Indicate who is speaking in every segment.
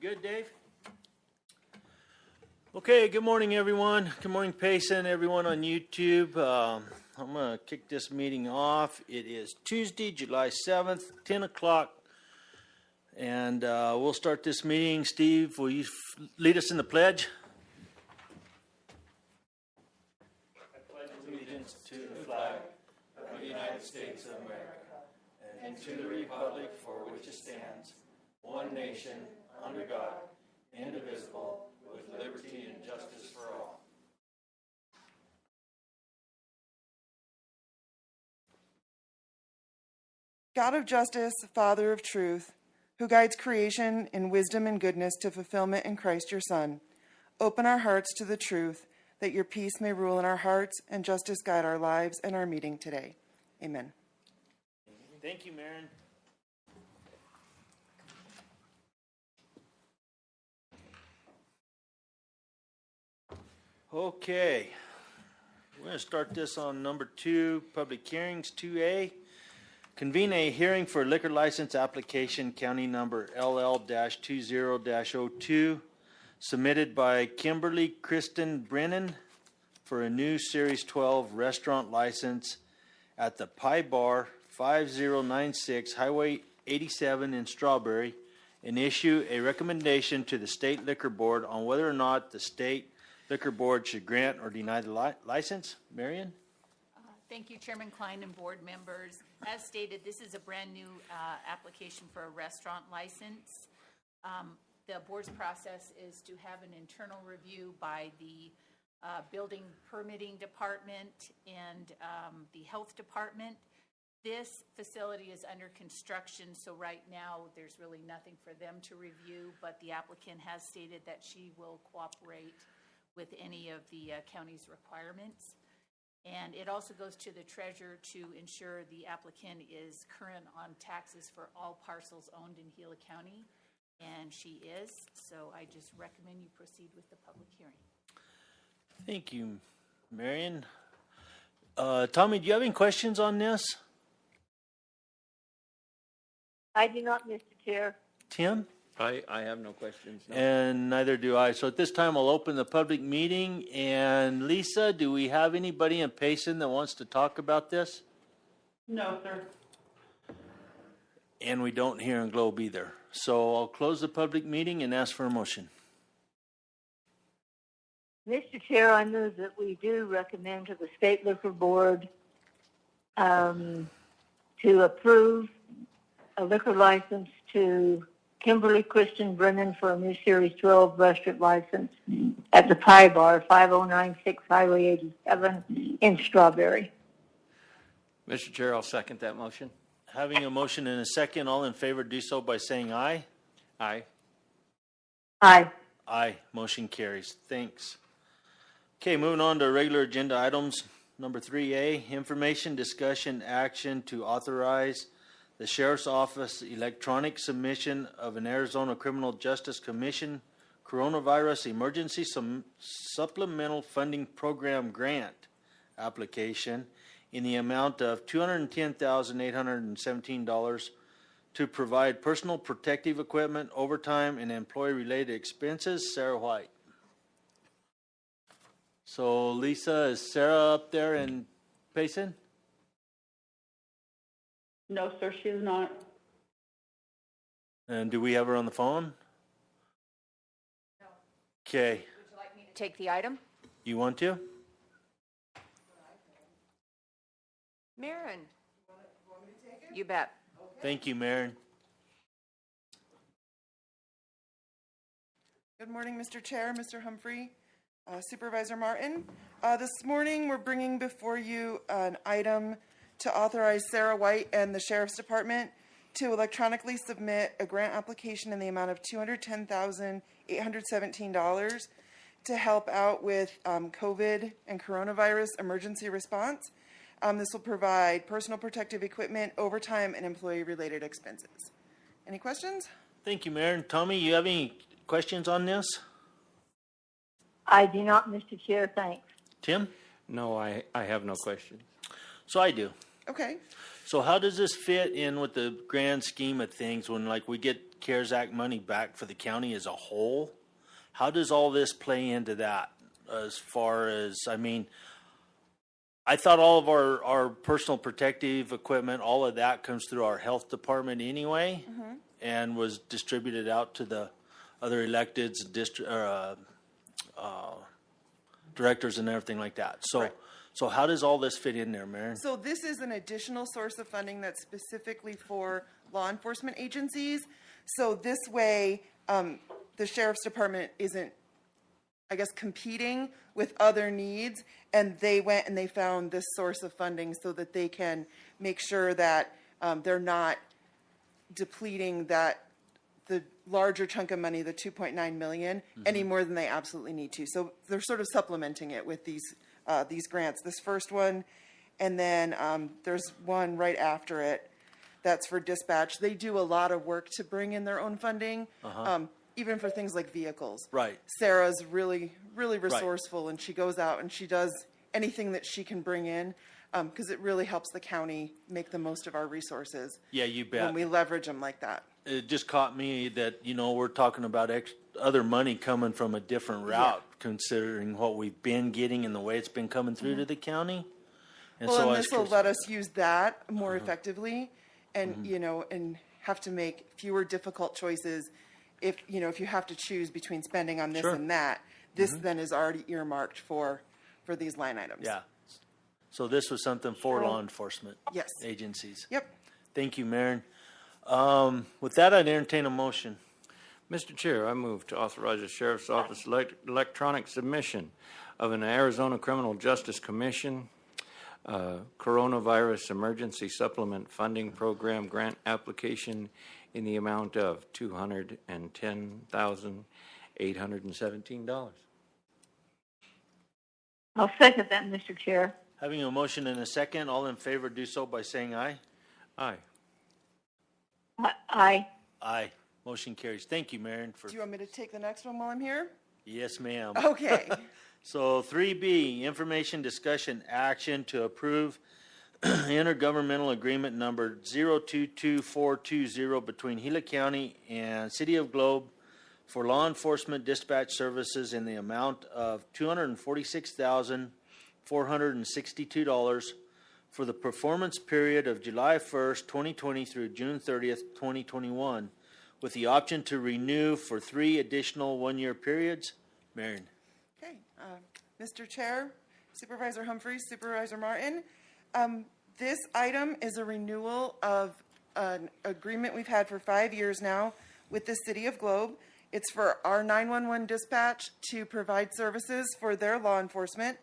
Speaker 1: good, Dave? Okay, good morning, everyone. Good morning, Payson, everyone on YouTube. I'm going to kick this meeting off. It is Tuesday, July 7th, 10 o'clock, and we'll start this meeting. Steve, will you lead us in the pledge? I pledge allegiance to the flag of the United States of America and to the republic for which it stands, one nation, under God, indivisible, with liberty and justice for all.
Speaker 2: God of justice, Father of truth, who guides creation in wisdom and goodness to fulfillment in Christ your Son, open our hearts to the truth, that your peace may rule in our hearts and justice guide our lives and our meeting today. Amen.
Speaker 1: Thank you, Maren. Okay, we're going to start this on number 2, public hearings, 2A. Convene a hearing for liquor license application, county number LL-20-02, submitted by Kimberly Kristen Brennan for a new Series 12 restaurant license at the Pie Bar, 5096 Highway 87 in Strawberry, and issue a recommendation to the State Liquor Board on whether or not the State Liquor Board should grant or deny the license. Marion?
Speaker 3: Thank you, Chairman Klein and board members. As stated, this is a brand new application for a restaurant license. The board's process is to have an internal review by the building permitting department and the health department. This facility is under construction, so right now there's really nothing for them to review, but the applicant has stated that she will cooperate with any of the county's requirements. And it also goes to the treasurer to ensure the applicant is current on taxes for all parcels owned in Gila County, and she is. So I just recommend you proceed with the public hearing.
Speaker 1: Thank you, Marion. Tommy, do you have any questions on this?
Speaker 4: I do not, Mr. Chair.
Speaker 1: Tim?
Speaker 5: I have no questions. No.
Speaker 1: And neither do I. So at this time, I'll open the public meeting. And Lisa, do we have anybody in Payson that wants to talk about this?
Speaker 2: No, sir.
Speaker 1: And we don't here in Globe either. So I'll close the public meeting and ask for a motion.
Speaker 4: Mr. Chair, I move that we do recommend to the State Liquor Board to approve a liquor license to Kimberly Kristen Brennan for a new Series 12 restaurant license at the Pie Bar, 5096 Highway 87 in Strawberry.
Speaker 5: Mr. Chair, I'll second that motion.
Speaker 1: Having a motion and a second, all in favor do so by saying aye.
Speaker 5: Aye.
Speaker 4: Aye.
Speaker 1: Aye. Motion carries. Thanks. Okay, moving on to regular agenda items. Number 3A, information, discussion, action to authorize the Sheriff's Office electronic submission of an Arizona Criminal Justice Commission Coronavirus Emergency Supplemental Funding Program grant application in the amount of $210,817 to provide personal protective equipment, overtime, and employee-related expenses. Sarah White. So, Lisa, is Sarah up there in Payson?
Speaker 6: No, sir, she is not.
Speaker 1: And do we have her on the phone?
Speaker 3: No.
Speaker 1: Okay.
Speaker 3: Would you like me to take the item?
Speaker 1: You want to?
Speaker 3: Maren. You bet.
Speaker 1: Thank you, Maren.
Speaker 2: Good morning, Mr. Chair, Mr. Humphrey, Supervisor Martin. This morning, we're bringing before you an item to authorize Sarah White and the Sheriff's Department to electronically submit a grant application in the amount of $210,817 to help out with COVID and coronavirus emergency response. This will provide personal protective equipment, overtime, and employee-related expenses. Any questions?
Speaker 1: Thank you, Maren. Tommy, you have any questions on this?
Speaker 4: I do not, Mr. Chair. Thanks.
Speaker 1: Tim?
Speaker 5: No, I have no questions.
Speaker 1: So I do.
Speaker 2: Okay.
Speaker 1: So how does this fit in with the grand scheme of things when like we get CARES Act money back for the county as a whole? How does all this play into that as far as, I mean, I thought all of our personal protective equipment, all of that comes through our health department anyway and was distributed out to the other electeds, directors and everything like that. So,
Speaker 2: Right.
Speaker 1: so how does all this fit in there, Marion?
Speaker 2: So this is an additional source of funding that's specifically for law enforcement agencies. So this way, the sheriff's department isn't, I guess, competing with other needs, and they went and they found this source of funding so that they can make sure that they're not depleting the larger chunk of money, the 2.9 million, any more than they absolutely need to. So they're sort of supplementing it with these grants. This first one, and then there's one right after it that's for dispatch. They do a lot of work to bring in their own funding, even for things like vehicles.
Speaker 1: Right.
Speaker 2: Sarah's really resourceful, and she goes out and she does anything that she can bring in, because it really helps the county make the most of our resources
Speaker 1: Yeah, you bet.
Speaker 2: when we leverage them like that.
Speaker 1: It just caught me that, you know, we're talking about other money coming from a different route, considering what we've been getting and the way it's been coming through to the county. And
Speaker 2: Well,
Speaker 1: so I
Speaker 2: and
Speaker 1: was
Speaker 2: this will
Speaker 1: curious-
Speaker 2: let us use that more effectively, and, you know, and have to make fewer difficult choices. If, you know, if you have to choose between spending on this
Speaker 1: Sure.
Speaker 2: and that, this then is already earmarked for these line items.
Speaker 1: Yeah. So this was something for law enforcement
Speaker 2: Yes.
Speaker 1: agencies.
Speaker 2: Yep.
Speaker 1: Thank you, Marion. With that, I'd entertain a motion.
Speaker 5: Mr. Chair, I move to authorize the Sheriff's Office electronic submission of an Arizona Criminal Justice Commission Coronavirus Emergency Supplement Funding Program grant application in the amount of $210,817.
Speaker 4: I'll second that, Mr. Chair.
Speaker 1: Having a motion and a second, all in favor do so by saying aye.
Speaker 5: Aye.
Speaker 4: Aye.
Speaker 1: Aye. Motion carries. Thank you, Marion.
Speaker 2: Do you want me to take the next one while I'm here?
Speaker 1: Yes, ma'am.
Speaker 2: Okay.
Speaker 1: So 3B, information, discussion, action to approve intergovernmental agreement number 022420 between Gila County and City of Globe for law enforcement dispatch services in the amount of $246,462 for the performance period of July 1st, 2020 through June 30th, 2021, with the option to renew for 3 additional one-year periods. Marion.
Speaker 2: Okay. Mr. Chair, Supervisor Humphries, Supervisor Martin, this item is a renewal of an agreement we've had for 5 years now with the City of Globe. It's for our 911 dispatch to provide services for their law enforcement,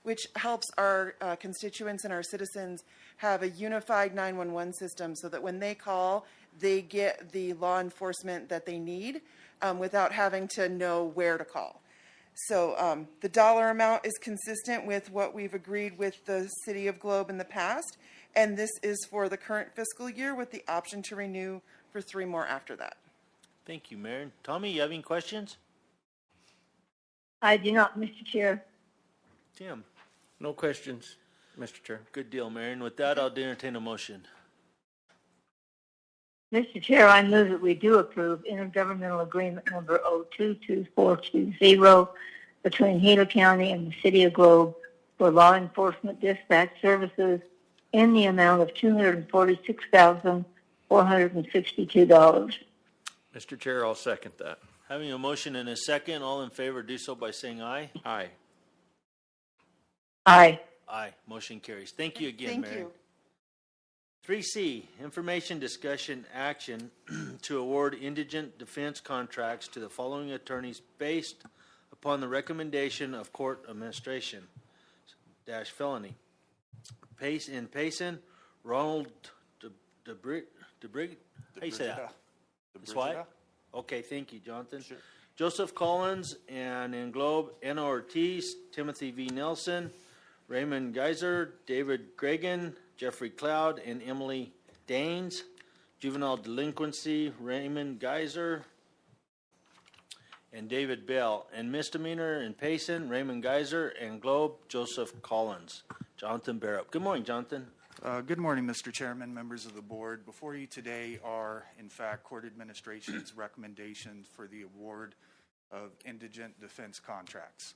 Speaker 2: which helps our constituents and our citizens have a unified 911 system so that when they call, they get the law enforcement that they need without having to know where to call. So the dollar amount is consistent with what we've agreed with the City of Globe in the past, and this is for the current fiscal year with the option to renew for 3 more after that.
Speaker 1: Thank you, Marion. Tommy, you have any questions?
Speaker 4: I do not, Mr. Chair.
Speaker 1: Tim?
Speaker 5: No questions, Mr. Chair.
Speaker 1: Good deal, Marion. With that, I'll entertain a motion.
Speaker 4: Mr. Chair, I move that we do approve intergovernmental agreement number 022420 between Gila County and the City of Globe for law enforcement dispatch services in the amount of $246,462.
Speaker 5: Mr. Chair, I'll second that.
Speaker 1: Having a motion and a second, all in favor do so by saying aye.
Speaker 5: Aye.
Speaker 4: Aye.
Speaker 1: Aye. Motion carries. Thank you again,
Speaker 2: Thank
Speaker 1: Marion.
Speaker 2: you.
Speaker 1: 3C, information, discussion, action to award indigent defense contracts to the following attorneys based upon the recommendation of court administration - felony. In Payson, Ronald DeBrig, how you say that? That's why? Okay, thank you, Jonathan.
Speaker 7: Sure.
Speaker 1: Joseph Collins, and in Globe, Anna Ortiz, Timothy V. Nelson, Raymond Geiser, David Gregan, Jeffrey Cloud, and Emily Daines. Juvenile delinquency, Raymond Geiser and David Bell. And misdemeanor in Payson, Raymond Geiser, and Globe, Joseph Collins. Jonathan Barrett. Good morning, Jonathan.
Speaker 7: Good morning, Mr. Chairman, members of the board. Before you today are, in fact, Court Administration's recommendations for the award of indigent defense contracts.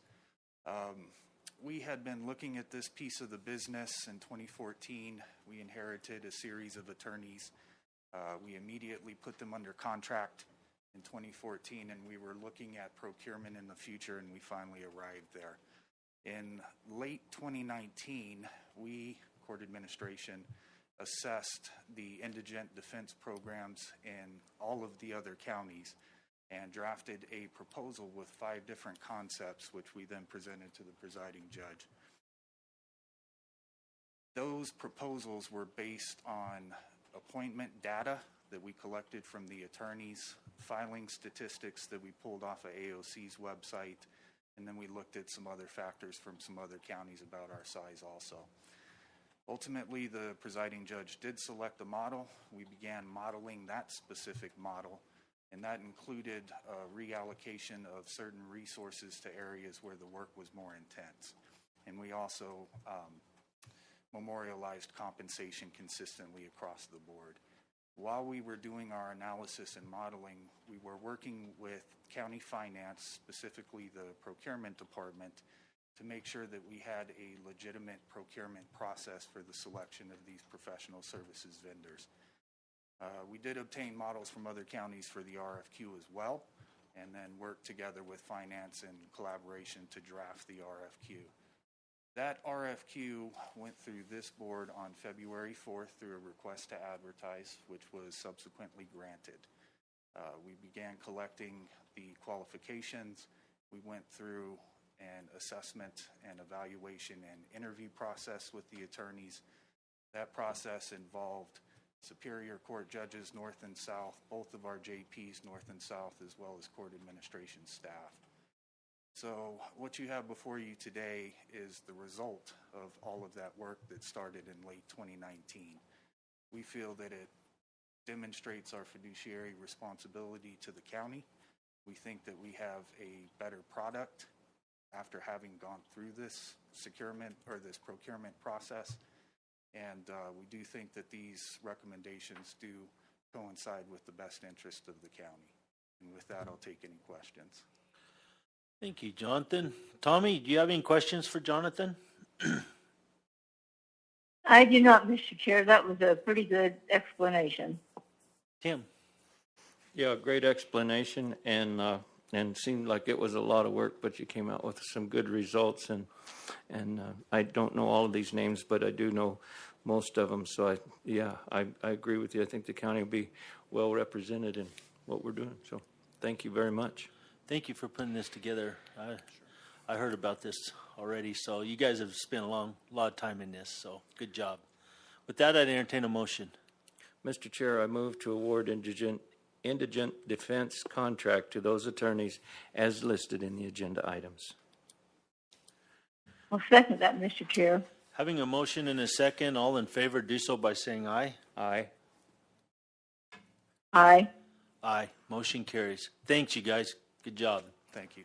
Speaker 7: We had been looking at this piece of the business in 2014. We inherited a series of attorneys. We immediately put them under contract in 2014, and we were looking at procurement in the future, and we finally arrived there. In late 2019, we, Court Administration, assessed the indigent defense programs in all of the other counties and drafted a proposal with 5 different concepts, which we then presented to the presiding judge. Those proposals were based on appointment data that we collected from the attorneys, filing statistics that we pulled off of AOC's website, and then we looked at some other factors from some other counties about our size also. Ultimately, the presiding judge did select a model. We began modeling that specific model, and that included a reallocation of certain resources to areas where the work was more intense. And we also memorialized compensation consistently across the board. While we were doing our analysis and modeling, we were working with county finance, specifically the procurement department, to make sure that we had a legitimate procurement process for the selection of these professional services vendors. We did obtain models from other counties for the RFQ as well, and then worked together with finance and collaboration to draft the RFQ. That RFQ went through this board on February 4th through a request to advertise, which was subsequently granted. We began collecting the qualifications. We went through an assessment and evaluation and interview process with the attorneys. That process involved Superior Court judges north and south, both of our JPs north and south, as well as court administration staff. So what you have before you today is the result of all of that work that started in late 2019. We feel that it demonstrates our fiduciary responsibility to the county. We think that we have a better product after having gone through this procurement process. And we do think that these recommendations do coincide with the best interest of the county. And with that, I'll take any questions.
Speaker 1: Thank you, Jonathan. Tommy, do you have any questions for Jonathan?
Speaker 4: I do not, Mr. Chair. That was a pretty good explanation.
Speaker 1: Tim?
Speaker 5: Yeah, great explanation, and seemed like it was a lot of work, but you came out with some good results. And I don't know all of these names, but I do know most of them. So I agree with you. I think the county will be well represented in what we're doing. So thank you very much.
Speaker 1: Thank you for putting this together. I heard about this already, so you guys have spent a lot of time in this, so good job. With that, I'd entertain a motion.
Speaker 5: Mr. Chair, I move to award indigent defense contract to those attorneys as listed in the agenda items.
Speaker 4: I'll second that, Mr. Chair.
Speaker 1: Having a motion and a second, all in favor do so by saying aye.
Speaker 5: Aye.
Speaker 4: Aye.
Speaker 1: Aye. Motion carries. Thanks, you guys. Good job.
Speaker 7: Thank you.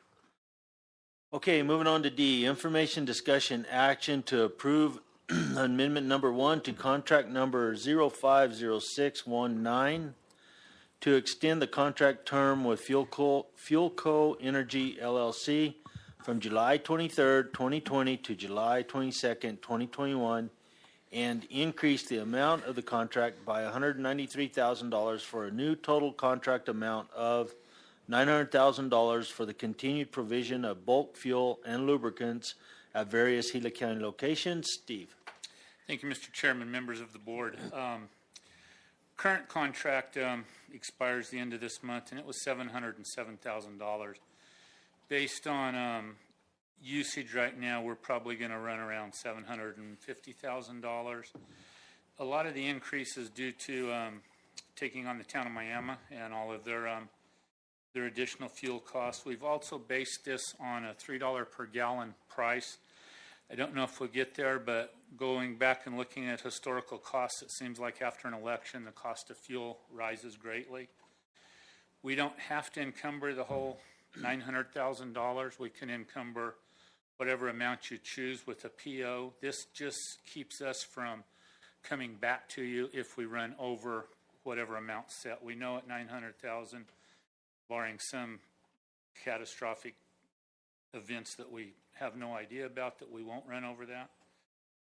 Speaker 1: Okay, moving on to D, information, discussion, action to approve amendment number 1 to contract number 050619 to extend the contract term with Fuel Co. Energy LLC from July 23rd, 2020 to July 22nd, 2021, and increase the amount of the contract by $193,000 for a new total contract amount of $900,000 for the continued provision of bulk fuel and lubricants at various Gila County locations. Steve.
Speaker 8: Thank you, Mr. Chairman, members of the board. Current contract expires the end of this month, and it was $707,000. Based on usage right now, we're probably going to run around $750,000. A lot of the increase is due to taking on the town of Miami and all of their additional fuel costs. We've also based this on a $3 per gallon price. I don't know if we'll get there, but going back and looking at historical costs, it seems like after an election, the cost of fuel rises greatly. We don't have to encumber the whole $900,000. We can encumber whatever amount you choose with a PO. This just keeps us from coming back to you if we run over whatever amount set. We know at 900,000, barring some catastrophic events that we have no idea about, that we won't run over that.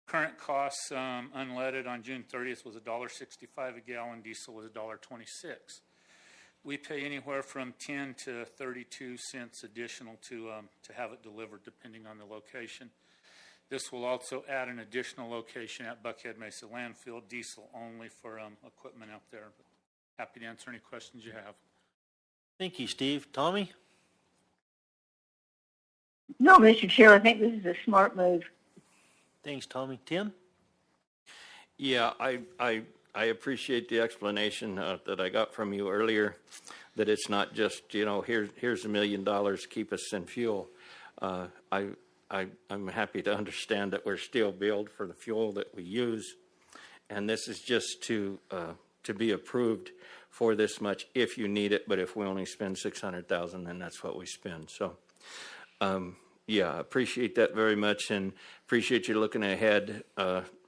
Speaker 8: Current costs, unleaded on June 30th was $1.65 a gallon. Diesel was $1.26. We pay anywhere from 10 to 32 cents additional to have it delivered, depending on the location. This will also add an additional location at Buckhead Mesa Landfill, diesel only for equipment out there. But happy to answer any questions you have.
Speaker 1: Thank you, Steve. Tommy?
Speaker 4: No, Mr. Chair, I think this is a smart move.
Speaker 1: Thanks, Tommy. Tim?
Speaker 5: Yeah, I appreciate the explanation that I got from you earlier, that it's not just, you know, here's $1 million, keep us in fuel. I'm happy to understand that we're still billed for the fuel that we use, and this is just to be approved for this much if you need it. But if we only spend $600,000, then that's what we spend. So, yeah, I appreciate that very much, and appreciate you looking ahead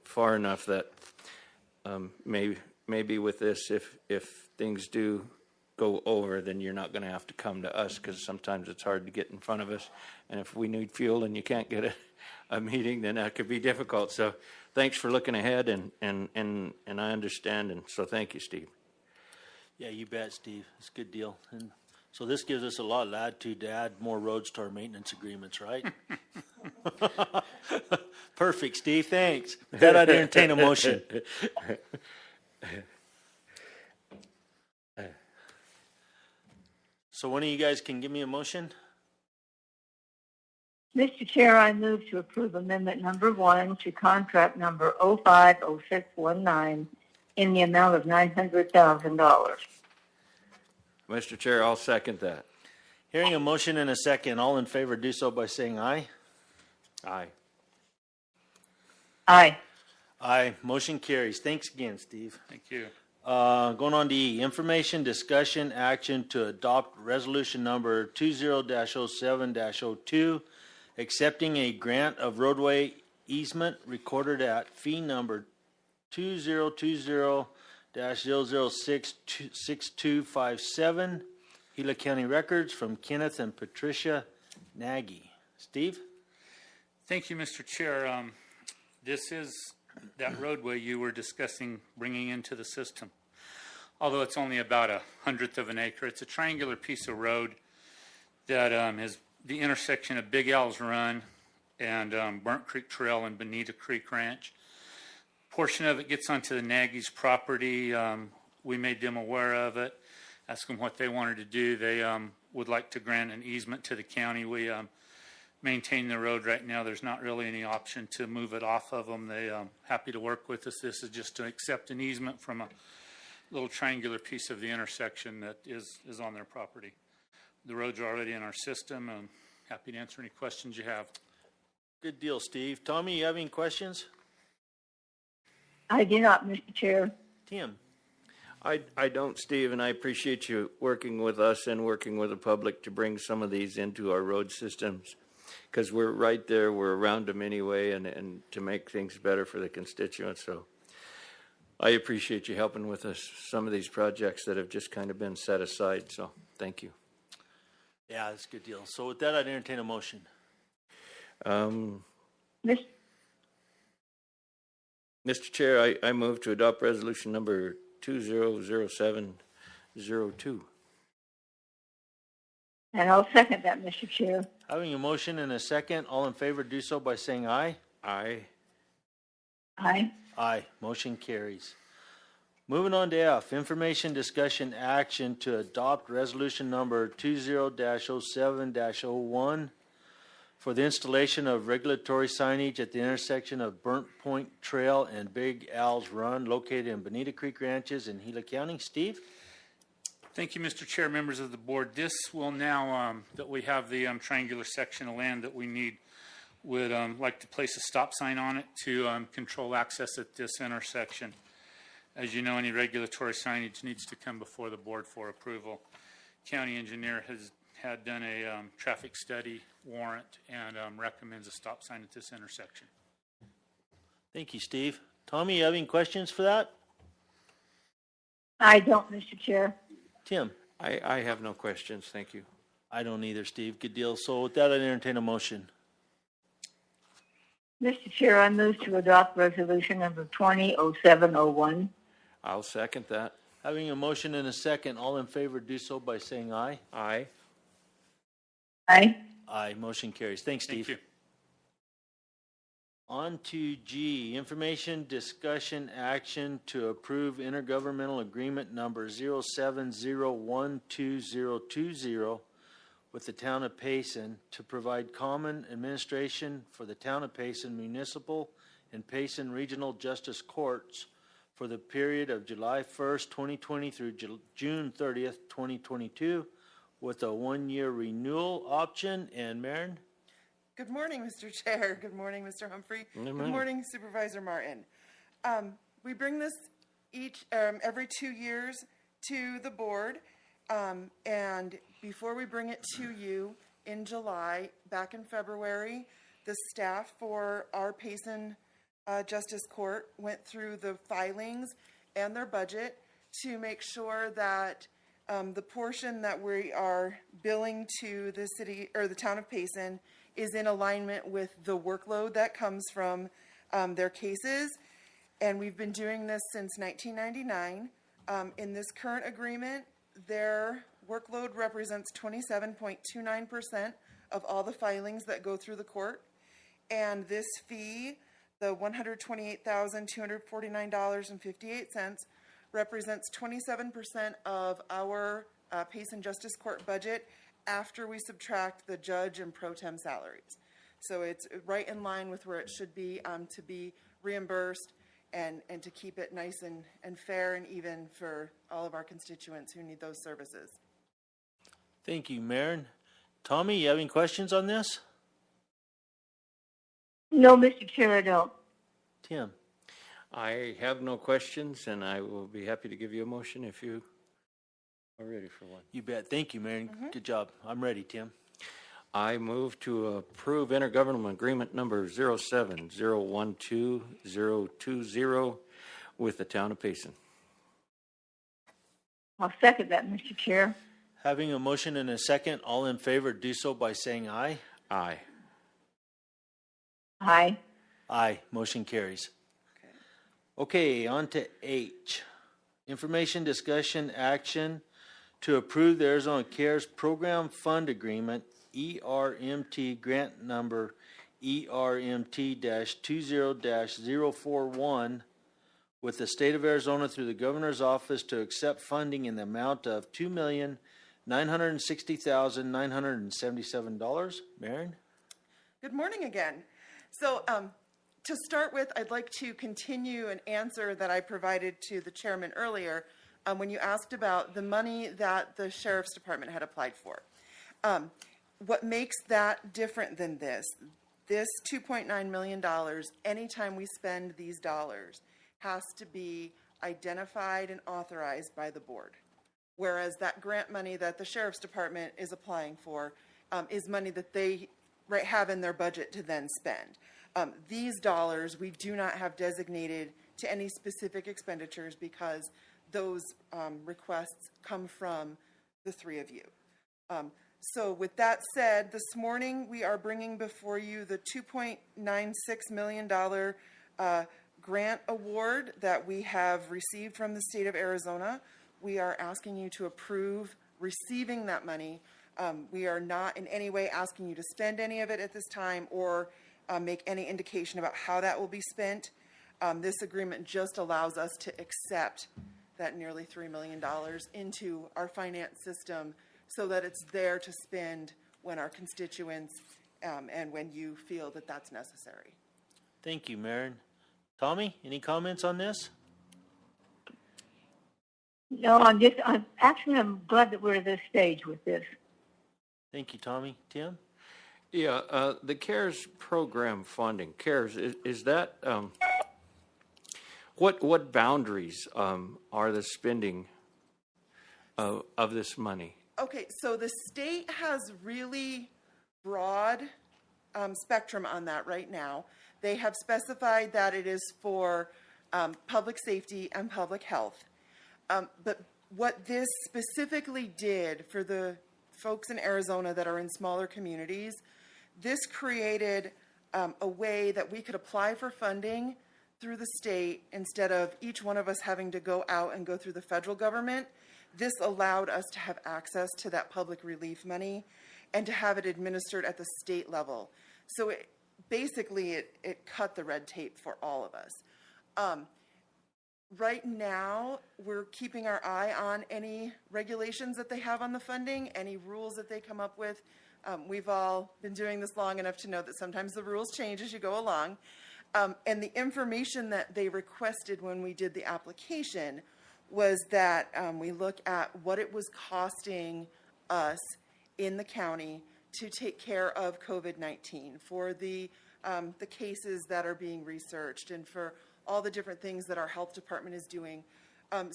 Speaker 5: far enough that maybe with this, if things do go over, then you're not going to have to come to us, because sometimes it's hard to get in front of us. And if we need fuel and you can't get a meeting, then that could be difficult. So thanks for looking ahead, and I understand. And so thank you, Steve.
Speaker 1: Yeah, you bet, Steve. It's a good deal. And so this gives us a lot of latitude to add more roads to our maintenance agreements, right? Perfect, Steve. Thanks. With that, I'd entertain a motion. So one of you guys can give me a motion?
Speaker 4: Mr. Chair, I move to approve amendment number 1 to contract number 050619 in the amount of $900,000.
Speaker 5: Mr. Chair, I'll second that.
Speaker 1: Hearing a motion and a second, all in favor do so by saying aye.
Speaker 5: Aye.
Speaker 4: Aye.
Speaker 1: Aye. Motion carries. Thanks again, Steve.
Speaker 8: Thank you.
Speaker 1: Going on to E, information, discussion, action to adopt resolution number 20-07-02, accepting a grant of roadway easement recorded at fee number 2020-0066257, Gila County Records, from Kenneth and Patricia Nagy. Steve?
Speaker 8: Thank you, Mr. Chair. This is that roadway you were discussing bringing into the system. Although it's only about 1/100th of an acre, it's a triangular piece of road that is the intersection of Big Al's Run and Burnt Creek Trail and Bonita Creek Ranch. Portion of it gets onto the Nagy's property. We made them aware of it, asked them what they wanted to do. They would like to grant an easement to the county. We maintain the road right now. There's not really any option to move it off of them. They happy to work with us. This is just to accept an easement from a little triangular piece of the intersection that is on their property. The roads are already in our system. I'm happy to answer any questions you have.
Speaker 1: Good deal, Steve. Tommy, you have any questions?
Speaker 4: I do not, Mr. Chair.
Speaker 1: Tim?
Speaker 5: I don't, Steve, and I appreciate you working with us and working with the public to bring some of these into our road systems, because we're right there, we're around them anyway, and to make things better for the constituents. So I appreciate you helping with us, some of these projects that have just kind of been set aside. So thank you.
Speaker 1: Yeah, that's a good deal. So with that, I'd entertain a motion.
Speaker 5: Mr. Chair, I move to adopt resolution number 200702.
Speaker 4: And I'll second that, Mr. Chair.
Speaker 1: Having a motion and a second, all in favor do so by saying aye.
Speaker 5: Aye.
Speaker 4: Aye.
Speaker 1: Aye. Motion carries. Moving on to F, information, discussion, action to adopt resolution number 20-07-01 for the installation of regulatory signage at the intersection of Burnt Point Trail and Big Al's Run, located in Bonita Creek Ranches in Gila County. Steve?
Speaker 8: Thank you, Mr. Chair, members of the board. This will now, that we have the triangular section of land that we need, would like to place a stop sign on it to control access at this intersection. As you know, any regulatory signage needs to come before the board for approval. County engineer had done a traffic study warrant and recommends a stop sign at this intersection.
Speaker 1: Thank you, Steve. Tommy, you have any questions for that?
Speaker 4: I don't, Mr. Chair.
Speaker 1: Tim?
Speaker 5: I have no questions, thank you.
Speaker 1: I don't either, Steve. Good deal. So with that, I entertain a motion.
Speaker 4: Mr. Chair, I move to adopt resolution number 200701.
Speaker 5: I'll second that.
Speaker 1: Having a motion and a second, all in favor do so by saying aye.
Speaker 5: Aye.
Speaker 4: Aye.
Speaker 1: Aye, motion carries. Thanks, Steve.
Speaker 8: Thank you.
Speaker 1: On to G, information, discussion, action to approve intergovernmental agreement number 07012020 with the town of Payson to provide common administration for the town of Payson Municipal and Payson Regional Justice Courts for the period of July 1st, 2020 through June 30th, 2022, with a one-year renewal option. And Maren?
Speaker 2: Good morning, Mr. Chair. Good morning, Mr. Humphrey.
Speaker 5: Good
Speaker 2: Good
Speaker 5: morning.
Speaker 2: morning, Supervisor Martin. We bring this every 2 years to the board, and before we bring it to you in July, back in February, the staff for our Payson Justice Court went through the filings and their budget to make sure that the portion that we are billing to the city or the town of Payson is in alignment with the workload that comes from their cases. And we've been doing this since 1999. In this current agreement, their workload represents 27.29% of all the filings that go through the court. And this fee, the $128,249.58, represents 27% of our Payson Justice Court budget after we subtract the judge and pro tem salaries. So it's right in line with where it should be to be reimbursed and to keep it nice and fair and even for all of our constituents who need those services.
Speaker 1: Thank you, Maren. Tommy, you have any questions on this?
Speaker 4: No, Mr. Chair, I don't.
Speaker 1: Tim?
Speaker 5: I have no questions, and I will be happy to give you a motion if you are ready for one.
Speaker 1: You bet. Thank you, Maren. Good job. I'm ready, Tim.
Speaker 5: I move to approve intergovernmental agreement number 07012020 with the town of Payson.
Speaker 4: I'll second that, Mr. Chair.
Speaker 1: Having a motion and a second, all in favor do so by saying aye.
Speaker 5: Aye.
Speaker 4: Aye.
Speaker 1: Aye, motion carries. Okay, on to H. Information, discussion, action to approve the Arizona CARES Program Fund Agreement, ERMT grant number ERMT-20-041 with the state of Arizona through the governor's office to accept funding in the amount of $2,960,977. Maren?
Speaker 2: Good morning again. So to start with, I'd like to continue an answer that I provided to the chairman earlier when you asked about the money that the sheriff's department had applied for. What makes that different than this $2.9 million, anytime we spend these dollars, has to be identified and authorized by the board. Whereas that grant money that the sheriff's department is applying for is money that they have in their budget to then spend. These dollars we do not have designated to any specific expenditures because those requests come from the three of you. So with that said, this morning we are bringing before you the $2.96 million grant award that we have received from the state of Arizona. We are asking you to approve receiving that money. We are not in any way asking you to spend any of it at this time or make any indication about how that will be spent. This agreement just allows us to accept that nearly $3 million into our finance system so that it's there to spend when our constituents and when you feel that that's necessary.
Speaker 1: Thank you, Maren. Tommy, any comments on this?
Speaker 4: No, I'm glad that we're at this stage with this.
Speaker 1: Thank you, Tommy. Tim?
Speaker 5: Yeah, the CARES program funding, CARES, is that, what boundaries are the spending of this money?
Speaker 2: Okay, so the state has really broad spectrum on that right now. They have specified that it is for public safety, and public health. But what this specifically did for the folks in Arizona that are in smaller communities, this created a way that we could apply for funding through the state instead of each one of us having to go out and go through the federal government. This allowed us to have access to that public relief money and to have it administered at the state level. So it cut the red tape for all of us. Right now, we're keeping our eye on any regulations that they have on the funding, any rules that they come up with. We've all been doing this long enough to know that sometimes the rules change as you go along. And the information that they requested when we did the application was that we look at what it was costing us in the county to take care of COVID-19 for the cases that are being researched and for all the different things that our health department is doing.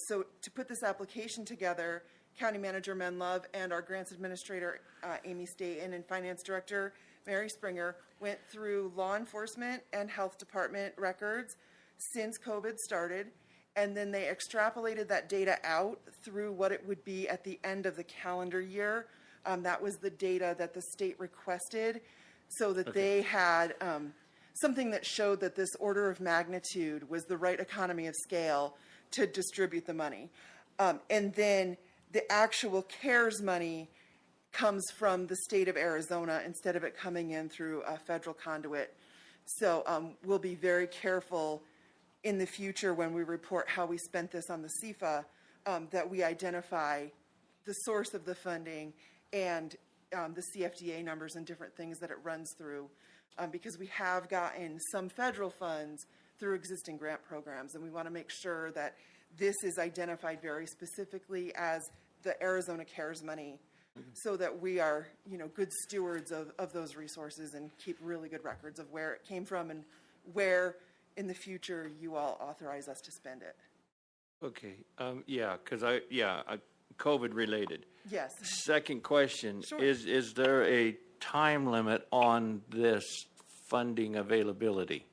Speaker 2: So to put this application together, County Manager Menlove and our grants administrator, Amy Staten, and Finance Director, Mary Springer, went through law enforcement and health department records since COVID started, and then they extrapolated that data out through what it would be at the end of the calendar year. That was the data that the state requested, so that they had something that showed that this order of magnitude was the right economy of scale to distribute the money. And then the actual CARES money comes from the state of Arizona instead of it coming in through a federal conduit. So we'll be very careful in the future when we report how we spent this on the CFA, that we identify the source of the funding and the CFDA numbers and different things that it runs through, because we have gotten some federal funds through existing grant programs, and we want to make sure that this is identified very specifically as the Arizona CARES money, so that we are, good stewards of those resources and keep really good records of where it came from and where in the future you all authorize us to spend it.
Speaker 5: Okay, because COVID related.
Speaker 2: Yes.
Speaker 5: Second question,
Speaker 2: Sure.
Speaker 5: is there a time limit on this funding availability?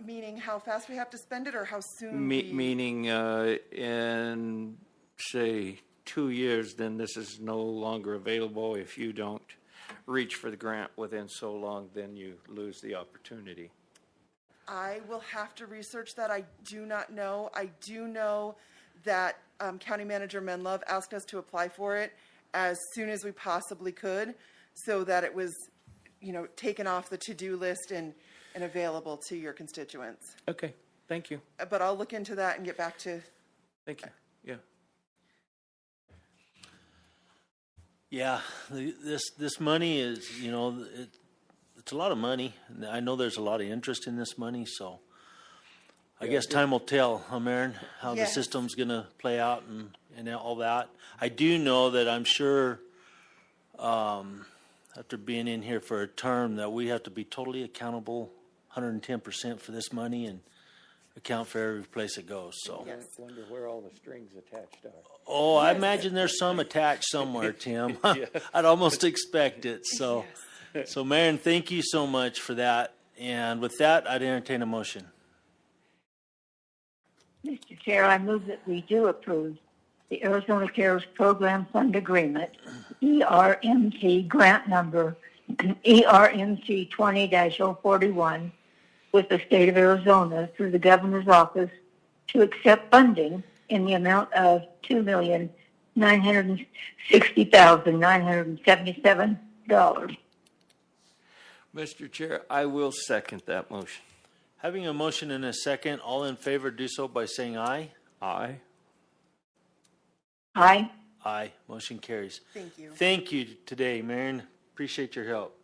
Speaker 2: Meaning how fast we have to spend it or how soon
Speaker 5: Meaning in, say, 2 years, then this is no longer available. If you don't reach for the grant within so long, then you lose the opportunity.
Speaker 2: I will have to research that. I do not know. I do know that County Manager Menlove asked us to apply for it as soon as we possibly could, so that it was, taken off the to-do list and available to your constituents.
Speaker 5: Okay, thank you.
Speaker 2: But I'll look into that and get back to.
Speaker 5: Thank you. Yeah.
Speaker 1: Yeah, this money is, it's a lot of money. I know there's a lot of interest in this money, so I guess time will tell, huh, Maren, how the
Speaker 2: Yes.
Speaker 1: system's going to play out and all that. I do know that I'm sure after being in here for a term that we have to be totally accountable 110% for this money and account for every place it goes, so.
Speaker 2: Yes.
Speaker 5: Wonder where all the strings attached are.
Speaker 1: Oh, I imagine there's some attached somewhere, Tim. I'd almost expect it, so. So, Maren, thank you so much for that. And with that, I'd entertain a motion.
Speaker 4: Mr. Chair, I move that we do approve the Arizona CARES Program Fund Agreement, ERMT grant number ERMT 20-041, with the state of Arizona through the governor's office to accept funding in the amount of $2,960,977.
Speaker 5: Mr. Chair, I will second that motion.
Speaker 1: Having a motion and a second, all in favor do so by saying aye.
Speaker 5: Aye.
Speaker 4: Aye.
Speaker 1: Aye. Motion carries.
Speaker 2: Thank you.
Speaker 1: Thank you today, Maren. Appreciate your help.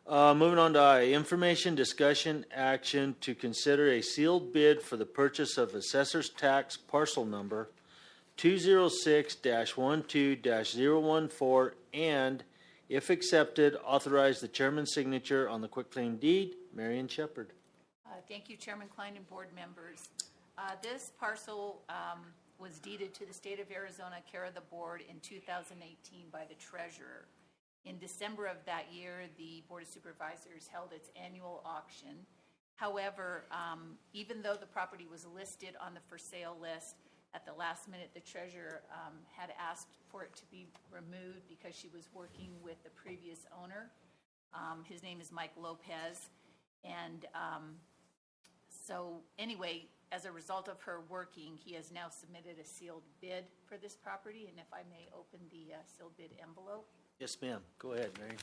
Speaker 1: Moving on to I, information, discussion, action to consider a sealed bid for the purchase of assessor's tax parcel number 206-12-014 and, if accepted, authorize the chairman's signature on the quitclaim deed. Marion Shepherd.
Speaker 3: Thank you, Chairman Klein and board members. This parcel was deeded to the state of Arizona, care of the board, in 2018 by the treasurer. In December of that year, the Board of Supervisors held its annual auction. However, even though the property was listed on the for sale list, at the last minute, the treasurer had asked for it to be removed because she was working with the previous owner. His name is Mike Lopez. And so anyway, as a result of her working, he has now submitted a sealed bid for this property. And if I may open the sealed bid envelope.
Speaker 1: Yes, ma'am. Go ahead, Mary.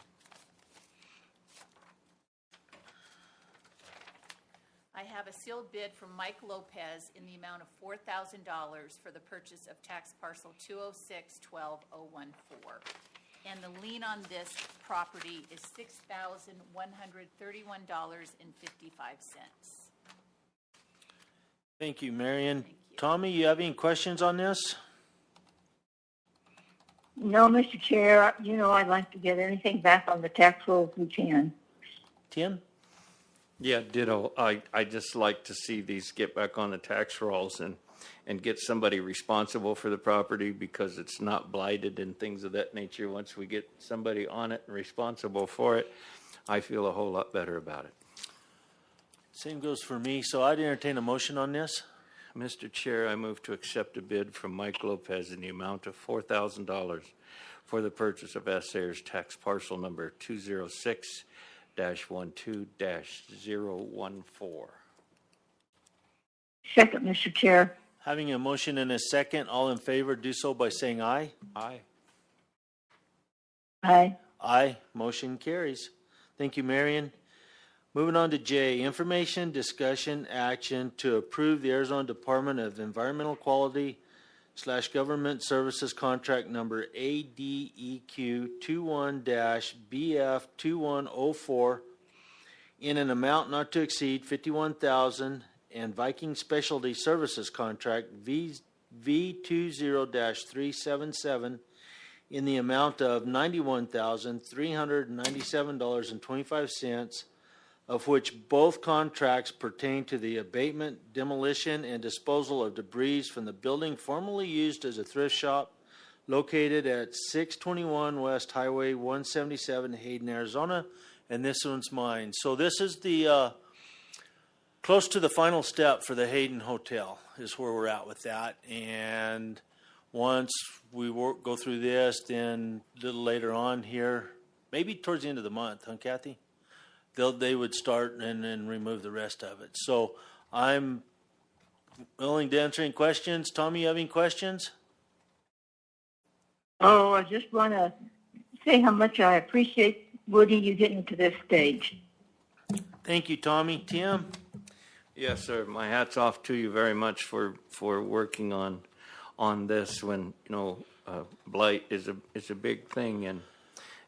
Speaker 3: I have a sealed bid from Mike Lopez in the amount of $4,000 for the purchase of tax parcel 206-12014. And the lien on this property is $6,131.55.
Speaker 1: Thank you, Marion.
Speaker 3: Thank you.
Speaker 1: Tommy, you have any questions on this?
Speaker 4: No, Mr. Chair, I'd like to get anything back on the tax roll if we can.
Speaker 1: Tim?
Speaker 5: Yeah, ditto. I just like to see these get back on the tax rolls and get somebody responsible for the property because it's not blighted and things of that nature. Once we get somebody on it and responsible for it, I feel a whole lot better about it.
Speaker 1: Same goes for me. So I'd entertain a motion on this.
Speaker 5: Mr. Chair, I move to accept a bid from Mike Lopez in the amount of $4,000 for the purchase of Assayers tax parcel number 206-12-014.
Speaker 4: Second, Mr. Chair.
Speaker 1: Having a motion and a second, all in favor do so by saying aye.
Speaker 5: Aye.
Speaker 4: Aye.
Speaker 1: Aye. Motion carries. Thank you, Marion. Moving on to J, information, discussion, action to approve the Arizona Department of Environmental Quality / Government Services contract number ADEQ 21-BF2104 in an amount not to exceed $51,000 and Viking Specialty Services contract V20-377 in the amount of $91,397.25, of which both contracts pertain to the abatement, demolition, and disposal of debris from the building formerly used as a thrift shop located at 621 West Highway 177, Hayden, Arizona. And this one's mine. So this is the close to the final step for the Hayden Hotel is where we're at with that. And once we go through this, then a little later on here, maybe towards the end of the month, huh, Kathy? They would start and then remove the rest of it. So I'm willing to answer any questions. Tommy, you have any questions?
Speaker 4: Oh, I just want to say how much I appreciate, Woody, you getting to this stage.
Speaker 1: Thank you, Tommy. Tim?
Speaker 5: Yes, sir. My hat's off to you very much for working on this when, blight is a big thing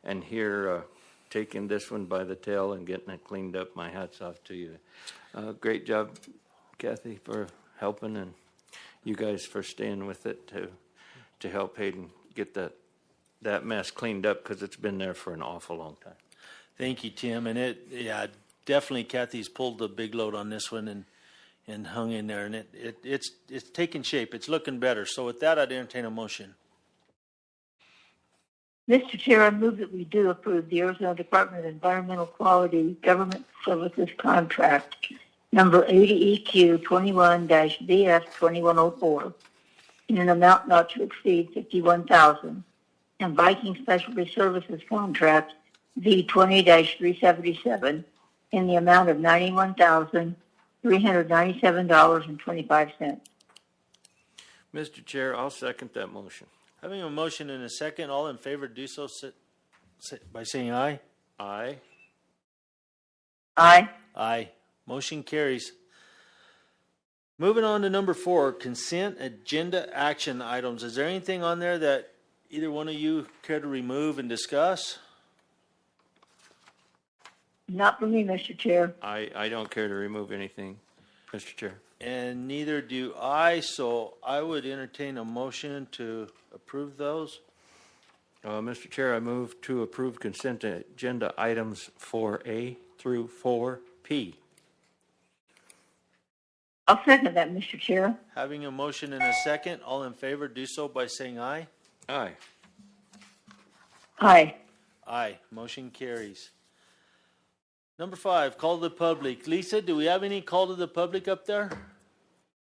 Speaker 5: and here, taking this one by the tail and getting it cleaned up. My hat's off to you. Great job, Kathy, for helping, and you guys for staying with it to help Hayden get that mess cleaned up because it's been there for an awful long time.
Speaker 1: Thank you, Tim. And definitely Kathy's pulled the big load on this one and hung in there, and it's taking shape. It's looking better. So with that, I'd entertain a motion.
Speaker 4: Mr. Chair, I move that we do approve the Arizona Department of Environmental Quality Government Services contract number ADEQ 21-BF2104 in an amount not to exceed $51,000 and Viking Specialty Services contract V20-377 in the amount of $91,397.25.
Speaker 5: Mr. Chair, I'll second that motion.
Speaker 1: Having a motion and a second, all in favor do so by saying aye.
Speaker 5: Aye.
Speaker 4: Aye.
Speaker 1: Aye. Motion carries. Moving on to number 4, consent agenda action items. Is there anything on there that either one of you care to remove and discuss?
Speaker 4: Not for me, Mr. Chair.
Speaker 5: I don't care to remove anything, Mr. Chair.
Speaker 1: And neither do I, so I would entertain a motion to approve those.
Speaker 5: Mr. Chair, I move to approve consent agenda items 4A through 4P.
Speaker 4: I'll second that, Mr. Chair.
Speaker 1: Having a motion and a second, all in favor do so by saying aye.
Speaker 5: Aye.
Speaker 4: Aye.
Speaker 1: Aye. Motion carries. Number 5, call to the public. Lisa, do we have any call to the public up there?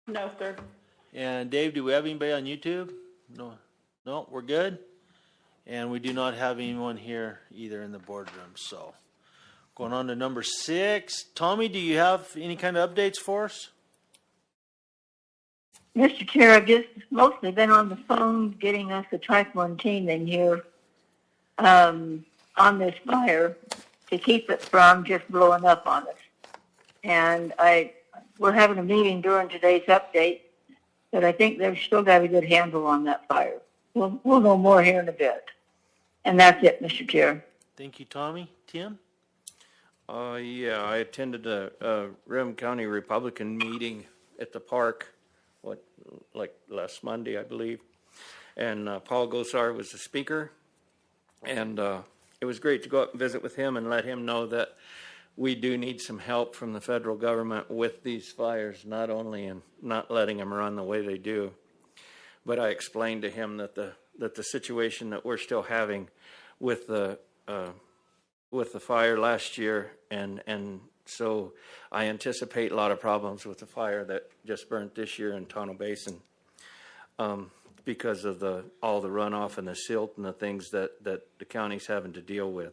Speaker 6: No, sir.
Speaker 1: And Dave, do we have anybody on YouTube? No. No, we're good. And we do not have anyone here either in the boardroom. So going on to number 6. Tommy, do you have any kind of updates for us?
Speaker 4: Mr. Chair, I've just mostly been on the phone getting us a Type 1 team in here on this fire to keep it from just blowing up on us. And we're having a meeting during today's update, but I think they've still got a good handle on that fire. We'll know more here in a bit. And that's it, Mr. Chair.
Speaker 1: Thank you, Tommy. Tim?
Speaker 5: Yeah, I attended a Rim County Republican meeting at the park, like last Monday, I believe. And Paul Gosar was the speaker. And it was great to go up and visit with him and let him know that we do need some help from the federal government with these fires, not only in not letting them run the way they do, but I explained to him that the situation that we're still having with the fire last year, and so I anticipate a lot of problems with the fire that just burnt this year in Tonto Basin, because of all the runoff and the silt and the things that the county's having to deal with.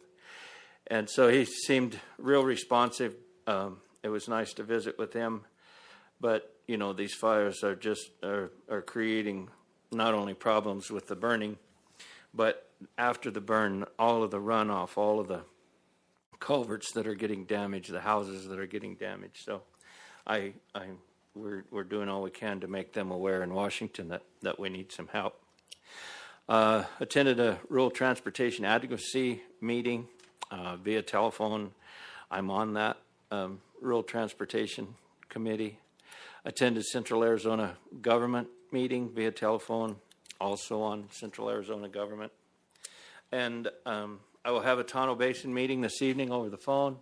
Speaker 5: And so he seemed real responsive. It was nice to visit with him, but these fires are creating not only problems with the burning, but after the burn, all of the runoff, all of the culverts that are getting damaged, the houses that are getting damaged. So we're doing all we can to make them aware in Washington that we need some help. Attended a rural transportation advocacy meeting via telephone. I'm on that rural transportation committee. Attended Central Arizona government meeting via telephone, also on Central Arizona government. And I will have a Tonto Basin meeting this evening over the phone.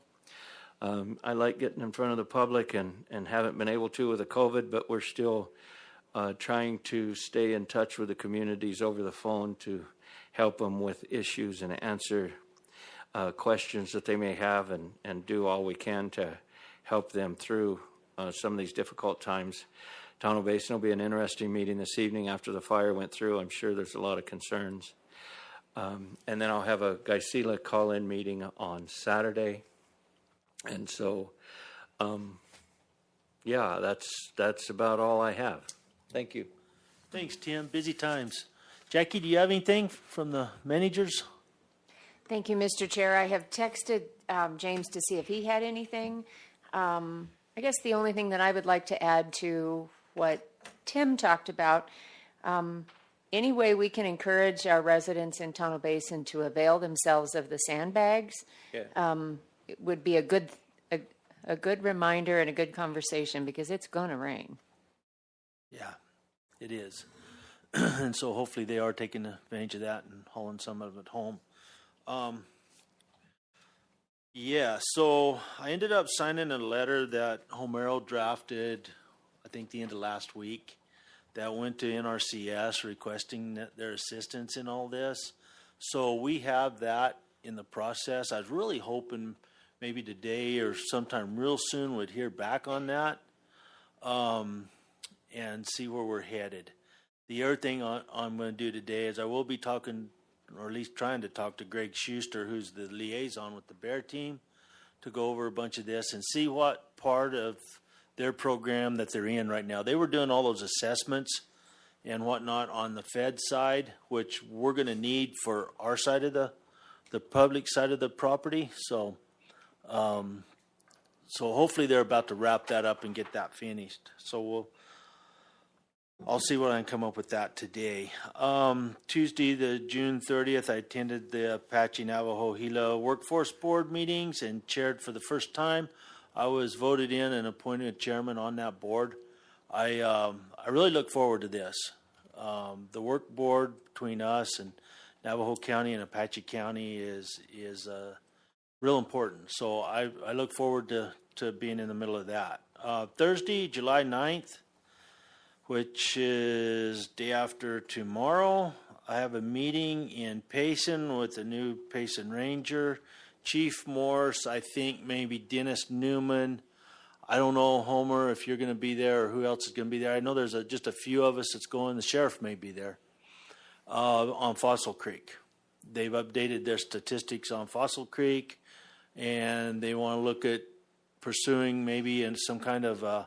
Speaker 5: I like getting in front of the public and haven't been able to with the COVID, but we're still trying to stay in touch with the communities over the phone to help them with issues and answer questions that they may have, and do all we can to help them through some of these difficult times. Tonto Basin will be an interesting meeting this evening after the fire went through. I'm sure there's a lot of concerns. And then I'll have a Gila call-in meeting on Saturday. And so, yeah, that's about all I have. Thank you.
Speaker 1: Thanks, Tim. Busy times. Jackie, do you have anything from the managers?
Speaker 9: Thank you, Mr. Chair. I have texted James to see if he had anything. I guess the only thing that I would like to add to what Tim talked about, any way we can encourage our residents in Tonto Basin to avail themselves of the sandbags, it would be a good reminder and a good conversation, because it's going to rain.
Speaker 1: Yeah, it is. And so hopefully they are taking advantage of that and hauling some of it home. Yeah, so I ended up signing a letter that Homero drafted, I think the end of last week, that went to NRCS requesting their assistance in all this. So we have that in the process. I was really hoping maybe today or sometime real soon we'd hear back on that, and see where we're headed. The other thing I'm going to do today is I will be talking, or at least trying to talk to Greg Schuster, who's the liaison with the Bear team, to go over a bunch of this and see what part of their program that they're in right now. They were doing all those assessments and whatnot on the Fed side, which we're going to need for our side of the public side of the property. So hopefully they're about to wrap that up and get that finished. So I'll see what I can come up with that today. Tuesday, the June 30th, I attended the Apache Navajo Gila Workforce Board meetings and chaired for the first time. I was voted in and appointed chairman on that board. I really look forward to this. The work board between us and Navajo County and Apache County is real important. So I look forward to being in the middle of that. Thursday, July 9th, which is day after tomorrow, I have a meeting in Payson with the new Payson Ranger, Chief Morse, I think maybe Dennis Newman. I don't know, Homer, if you're going to be there or who else is going to be there. I know there's just a few of us that's going. The sheriff may be there on Fossil Creek. They've updated their statistics on Fossil Creek, and they want to look at pursuing maybe in some kind of an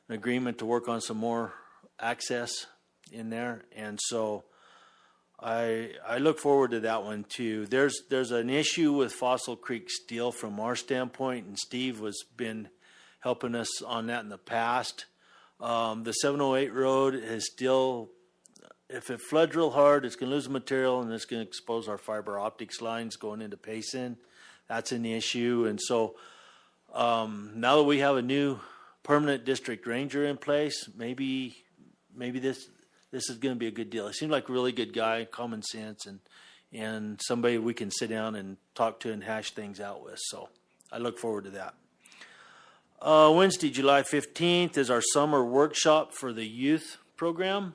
Speaker 1: agreement to work on some more access in there. And so I look forward to that one too. There's an issue with Fossil Creek Steel from our standpoint, and Steve was been helping us on that in the past. The 708 road is still, if it floods real hard, it's going to lose material and it's going to expose our fiber optics lines going into Payson. That's an issue. And so now that we have a new permanent district ranger in place, maybe this is going to be a good deal. He seemed like a really good guy, common sense, and somebody we can sit down and talk to and hash things out with. So I look forward to that. Wednesday, July 15th is our summer workshop for the youth program.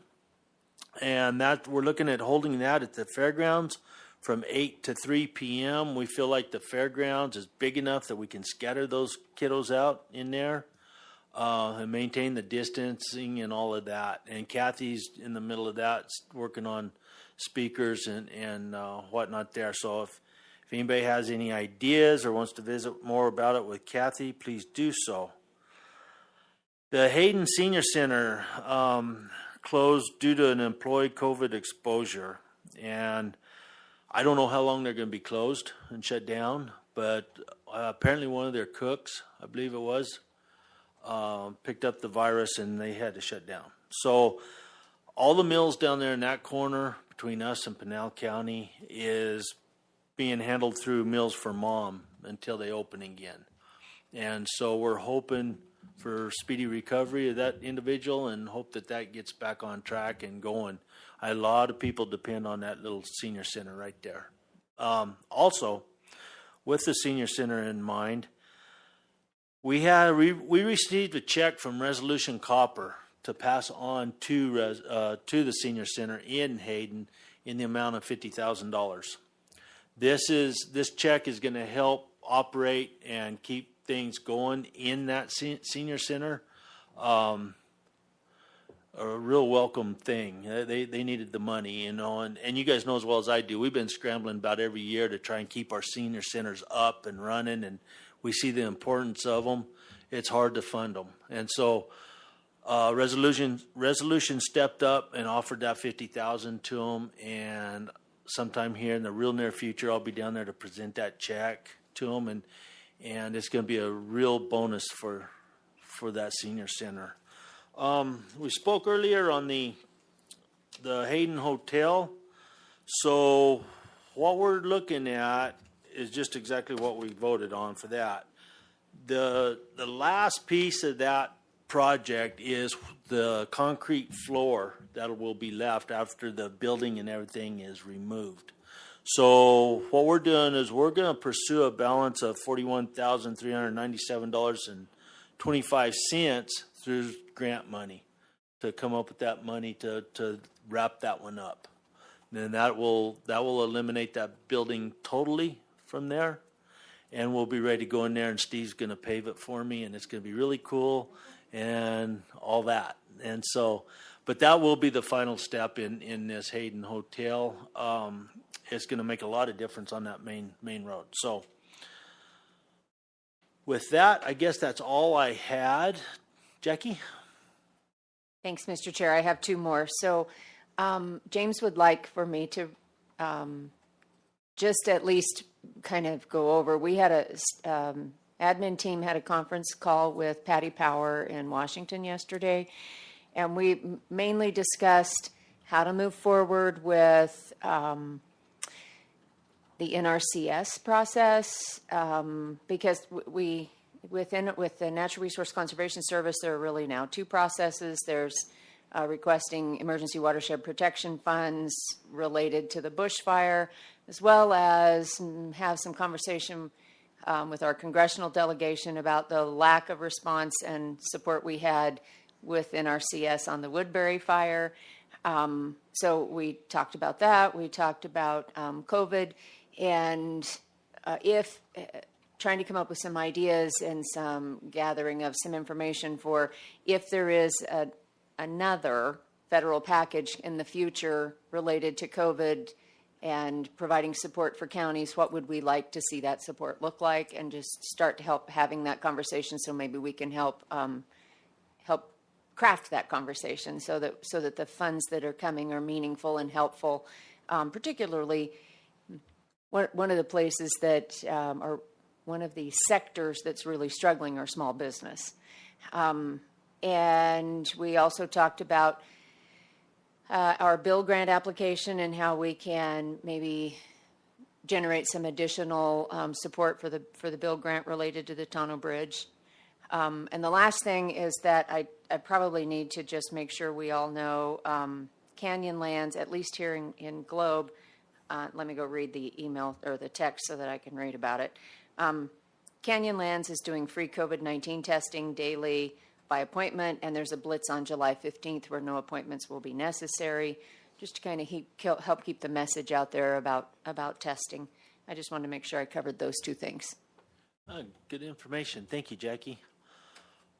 Speaker 1: And that we're looking at holding that at the fairgrounds from 8 to 3 p.m. We feel like the fairgrounds is big enough that we can scatter those kiddos out in there and maintain the distancing and all of that. And Kathy's in the middle of that, working on speakers and whatnot there. So if anybody has any ideas or wants to visit more about it with Kathy, please do so. The Hayden Senior Center closed due to an employee COVID exposure. And I don't know how long they're going to be closed and shut down, but apparently one of their cooks, I believe it was, picked up the virus and they had to shut down. So all the mills down there in that corner between us and Pinal County is being handled through Meals for Mom until they open again. And so we're hoping for speedy recovery of that individual and hope that gets back on track and going. A lot of people depend on that little senior center right there. Also, with the senior center in mind, we received a check from Resolution Copper to pass on to the senior center in Hayden in the amount of $50,000. This check is going to help operate and keep things going in that senior center. A real welcome thing. They needed the money, and you guys know as well as I do, we've been scrambling about every year to try and keep our senior centers up and running, and we see the importance of them. It's hard to fund them. And so Resolution stepped up and offered that $50,000 to them, and sometime here in the real near future, I'll be down there to present that check to them, and it's going to be a real bonus for that senior center. We spoke earlier on the Hayden Hotel. So what we're looking at is just exactly what we voted on for that. The last piece of that project is the concrete floor that will be left after the building and everything is removed. So what we're doing is we're going to pursue a balance of $41,397.25 through grant money to come up with that money to wrap that one up. And then that will eliminate that building totally from there, and we'll be ready to go in there, and Steve's going to pave it for me, and it's going to be really cool and all that. And so, but that will be the final step in this Hayden Hotel. It's going to make a lot of difference on that main road. So with that, I guess that's all I had. Jackie?
Speaker 9: Thanks, Mr. Chair. I have two more. So James would like for me to just at least kind of go over. We had admin team had a conference call with Patty Power in Washington yesterday, and we mainly discussed how to move forward with the NRCS process, because with the Natural Resource Conservation Service, there are really now two processes. There's requesting emergency watershed protection funds related to the bushfire, as well as have some conversation with our congressional delegation about the lack of response and support we had with NRCS on the Woodbury fire. So we talked about that. We talked about COVID, and trying to come up with some ideas and some gathering of some information for if there is another federal package in the future related to COVID and providing support for counties, what would we like to see that support look like, and just start to help having that conversation so maybe we can help craft that conversation so that the funds that are coming are meaningful and helpful. Particularly, one of the places that are one of the sectors that's really struggling are small business. And we also talked about our bill grant application and how we can maybe generate some additional support for the bill grant related to the Tono Bridge. And the last thing is that I probably need to just make sure we all know Canyon Lands, at least here in Globe. Let me go read the email or the text so that I can read about it. Canyon Lands is doing free COVID-19 testing daily by appointment, and there's a blitz on July 15th where no appointments will be necessary, just to kind of help keep the message out there about testing. I just wanted to make sure I covered those two things.
Speaker 1: Good information. Thank you, Jackie.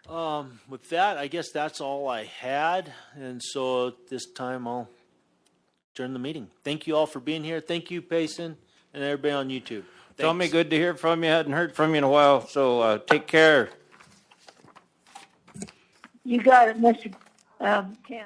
Speaker 1: With that, I guess that's all I had. And so at this time, I'll adjourn the meeting. Thank you all for being here. Thank you, Payson, and everybody on YouTube.
Speaker 5: Tell me,
Speaker 1: Thanks.
Speaker 5: good to hear from you. Hadn't heard from you in a while, so take care.
Speaker 4: You got it, Mr. Ken.